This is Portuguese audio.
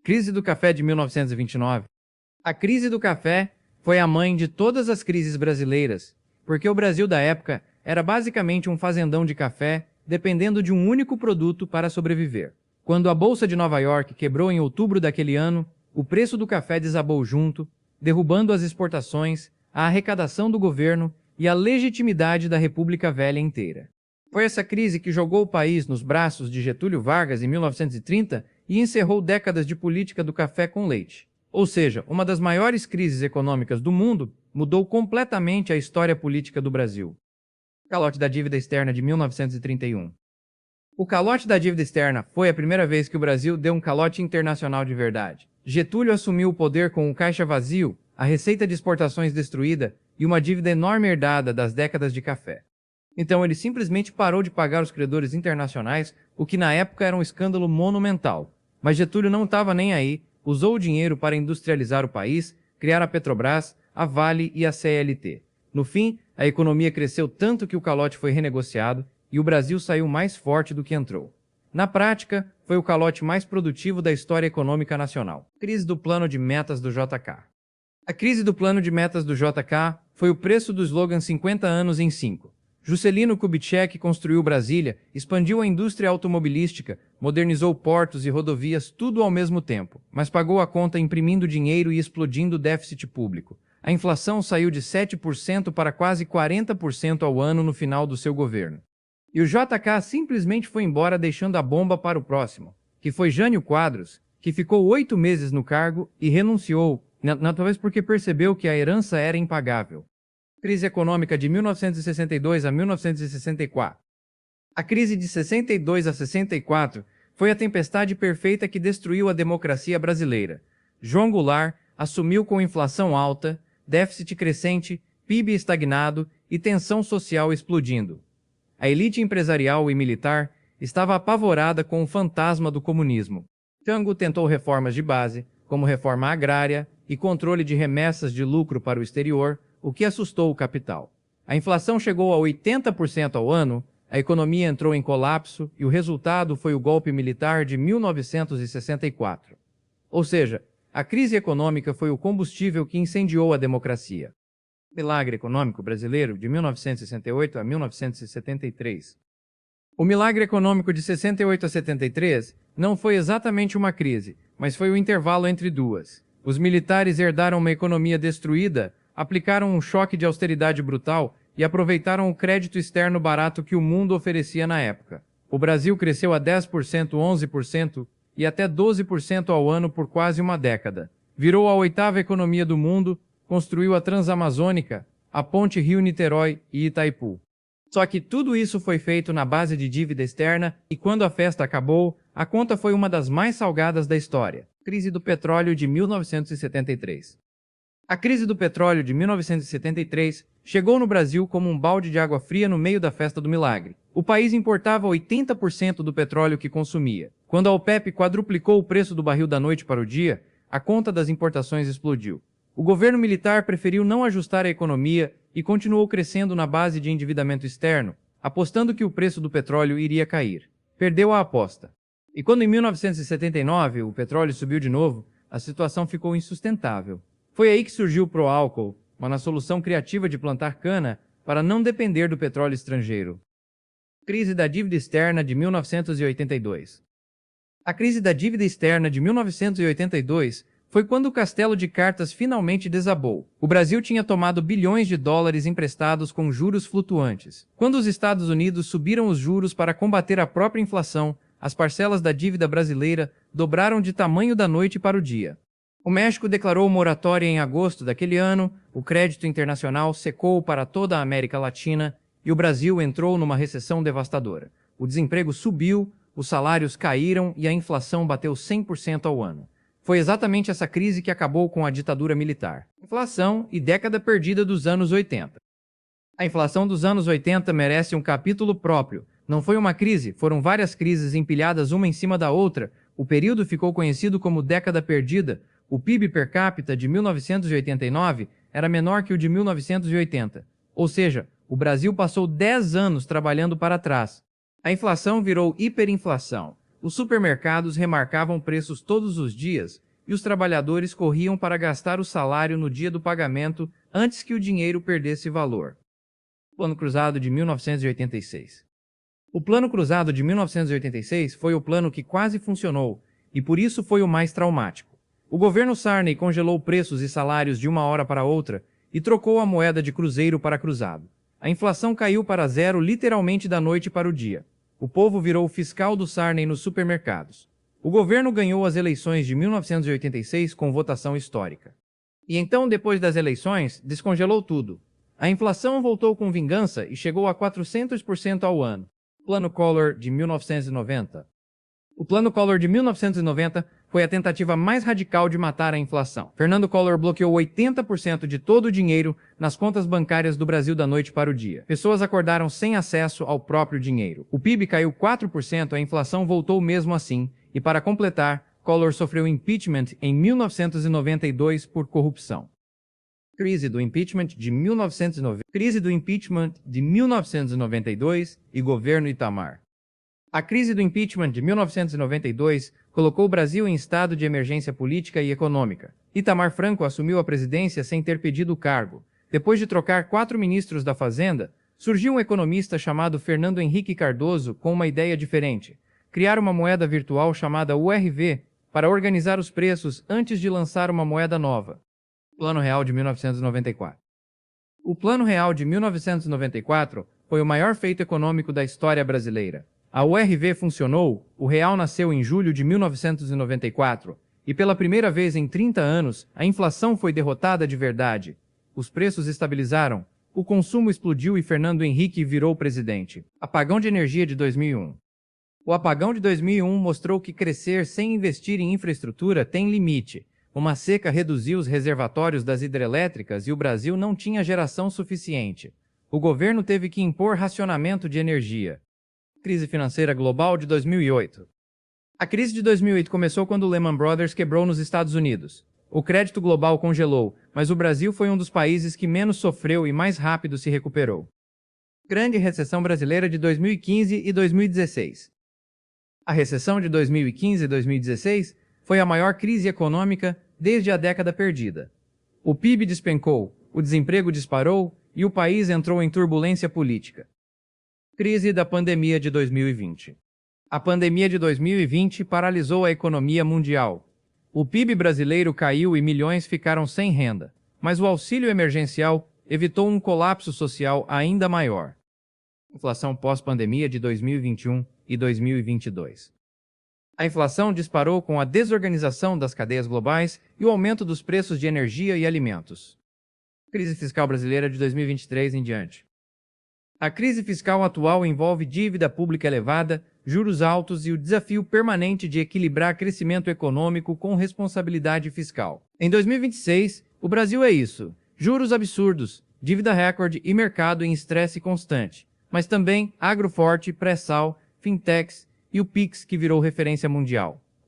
Crise do café de 1929. A crise do café foi a mãe de todas as crises brasileiras, porque o Brasil da época era basicamente um fazendão de café, dependendo de um único produto para sobreviver. Quando a Bolsa de Nova York quebrou em outubro daquele ano, o preço do café desabou junto, derrubando as exportações, a arrecadação do governo e a legitimidade da República Velha inteira. Foi essa crise que jogou o país nos braços de Getúlio Vargas em 1930 e encerrou décadas de política do café com leite. Ou seja, uma das maiores crises econômicas do mundo mudou completamente a história política do Brasil. Calote da dívida externa de 1931. O calote da dívida externa foi a primeira vez que o Brasil deu um calote internacional de verdade. Getúlio assumiu o poder com o caixa vazio, a receita de exportações destruída e uma dívida enorme herdada das décadas de café. Então ele simplesmente parou de pagar os credores internacionais, o que na época era um escândalo monumental. Mas Getúlio não estava nem aí, usou o dinheiro para industrializar o país, criar a Petrobras, a Vale e a CLT. No fim, a economia cresceu tanto que o calote foi renegociado e o Brasil saiu mais forte do que entrou. Na prática, foi o calote mais produtivo da história econômica nacional. Crise do plano de metas do JK. A crise do plano de metas do JK foi o preço do slogan 50 anos em 5. Juscelino Kubitschek construiu Brasília, expandiu a indústria automobilística, modernizou portos e rodovias tudo ao mesmo tempo, mas pagou a conta imprimindo dinheiro e explodindo o déficit público. A inflação saiu de 7% para quase 40% ao ano no final do seu governo. E o JK simplesmente foi embora deixando a bomba para o próximo, que foi Jânio Quadros, que ficou 8 meses no cargo e renunciou, talvez porque percebeu que a herança era impagável. Crise econômica de 1962 a 1964. A crise de 62 a 64 foi a tempestade perfeita que destruiu a democracia brasileira. João Goulart assumiu com inflação alta, déficit crescente, PIB estagnado e tensão social explodindo. A elite empresarial e militar estava apavorada com o fantasma do comunismo. Jango tentou reformas de base, como reforma agrária e controle de remessas de lucro para o exterior, o que assustou o capital. A inflação chegou a 80% ao ano, a economia entrou em colapso e o resultado foi o golpe militar de 1964. Ou seja, a crise econômica foi o combustível que incendiou a democracia. Milagre econômico brasileiro de 1968 a 1973. O milagre econômico de 68 a 73 não foi exatamente uma crise, mas foi o intervalo entre duas. Os militares herdaram uma economia destruída, aplicaram um choque de austeridade brutal e aproveitaram o crédito externo barato que o mundo oferecia na época. O Brasil cresceu a 10%, 11% e até 12% ao ano por quase uma década. Virou a 8ª economia do mundo, construiu a Transamazônica, a Ponte Rio-Niterói e Itaipu. Só que tudo isso foi feito na base de dívida externa e quando a festa acabou, a conta foi uma das mais salgadas da história. Crise do petróleo de 1973. A crise do petróleo de 1973 chegou no Brasil como um balde de água fria no meio da festa do milagre. O país importava 80% do petróleo que consumia. Quando a OPEP quadruplicou o preço do barril da noite para o dia, a conta das importações explodiu. O governo militar preferiu não ajustar a economia e continuou crescendo na base de endividamento externo, apostando que o preço do petróleo iria cair. Perdeu a aposta. E quando em 1979 o petróleo subiu de novo, a situação ficou insustentável. Foi aí que surgiu o Proálcool, uma solução criativa de plantar cana para não depender do petróleo estrangeiro. Crise da dívida externa de 1982. A crise da dívida externa de 1982 foi quando o castelo de cartas finalmente desabou. O Brasil tinha tomado bilhões de dólares emprestados com juros flutuantes. Quando os Estados Unidos subiram os juros para combater a própria inflação, as parcelas da dívida brasileira dobraram de tamanho da noite para o dia. O México declarou moratória em agosto daquele ano, o crédito internacional secou para toda a América Latina e o Brasil entrou numa recessão devastadora. O desemprego subiu, os salários caíram e a inflação bateu 100% ao ano. Foi exatamente essa crise que acabou com a ditadura militar. Inflação e década perdida dos anos 80. A inflação dos anos 80 merece um capítulo próprio. Não foi uma crise, foram várias crises empilhadas uma em cima da outra. O período ficou conhecido como década perdida. O PIB per capita de 1989 era menor que o de 1980. Ou seja, o Brasil passou 10 anos trabalhando para trás. A inflação virou hiperinflação. Os supermercados remarcavam preços todos os dias e os trabalhadores corriam para gastar o salário no dia do pagamento antes que o dinheiro perdesse valor. Plano Cruzado de 1986. O Plano Cruzado de 1986 foi o plano que quase funcionou e por isso foi o mais traumático. O governo Sarney congelou preços e salários de uma hora para outra e trocou a moeda de cruzeiro para cruzado. A inflação caiu para zero literalmente da noite para o dia. O povo virou o fiscal do Sarney nos supermercados. O governo ganhou as eleições de 1986 com votação histórica. E então, depois das eleições, descongelou tudo. A inflação voltou com vingança e chegou a 400% ao ano. Plano Collor de 1990. O Plano Collor de 1990 foi a tentativa mais radical de matar a inflação. Fernando Collor bloqueou 80% de todo o dinheiro nas contas bancárias do Brasil da noite para o dia. Pessoas acordaram sem acesso ao próprio dinheiro. O PIB caiu 4%, a inflação voltou mesmo assim, e para completar, Collor sofreu impeachment em 1992 por corrupção. Crise do impeachment de 1990. Crise do impeachment de 1992 e governo Itamar. A crise do impeachment de 1992 colocou o Brasil em estado de emergência política e econômica. Itamar Franco assumiu a presidência sem ter pedido o cargo. Depois de trocar 4 ministros da Fazenda, surgiu um economista chamado Fernando Henrique Cardoso com uma ideia diferente: criar uma moeda virtual chamada URV para organizar os preços antes de lançar uma moeda nova. Plano Real de 1994. O Plano Real de 1994 foi o maior feito econômico da história brasileira. A URV funcionou, o real nasceu em julho de 1994, e pela primeira vez em 30 anos, a inflação foi derrotada de verdade. Os preços estabilizaram, o consumo explodiu e Fernando Henrique virou presidente. Apagão de energia de 2001. O apagão de 2001 mostrou que crescer sem investir em infraestrutura tem limite. Uma seca reduziu os reservatórios das hidrelétricas e o Brasil não tinha geração suficiente. O governo teve que impor racionamento de energia. Crise financeira global de 2008. A crise de 2008 começou quando o Lehman Brothers quebrou nos Estados Unidos. O crédito global congelou, mas o Brasil foi um dos países que menos sofreu e mais rápido se recuperou. Grande recessão brasileira de 2015 e 2016. A recessão de 2015 e 2016 foi a maior crise econômica desde a década perdida. O PIB despencou, o desemprego disparou e o país entrou em turbulência política. Crise da pandemia de 2020. A pandemia de 2020 paralisou a economia mundial. O PIB brasileiro caiu e milhões ficaram sem renda, mas o auxílio emergencial evitou um colapso social ainda maior. Inflação pós-pandemia de 2021 e 2022. A inflação disparou com a desorganização das cadeias globais e o aumento dos preços de energia e alimentos. Crise fiscal brasileira de 2023 em diante. A crise fiscal atual envolve dívida pública elevada, juros altos e o desafio permanente de equilibrar crescimento econômico com responsabilidade fiscal. Em 2026, o Brasil é isso: juros absurdos, dívida recorde e mercado em estresse constante, mas também agroforte, pré-sal, fintechs e o Pix, que virou referência mundial.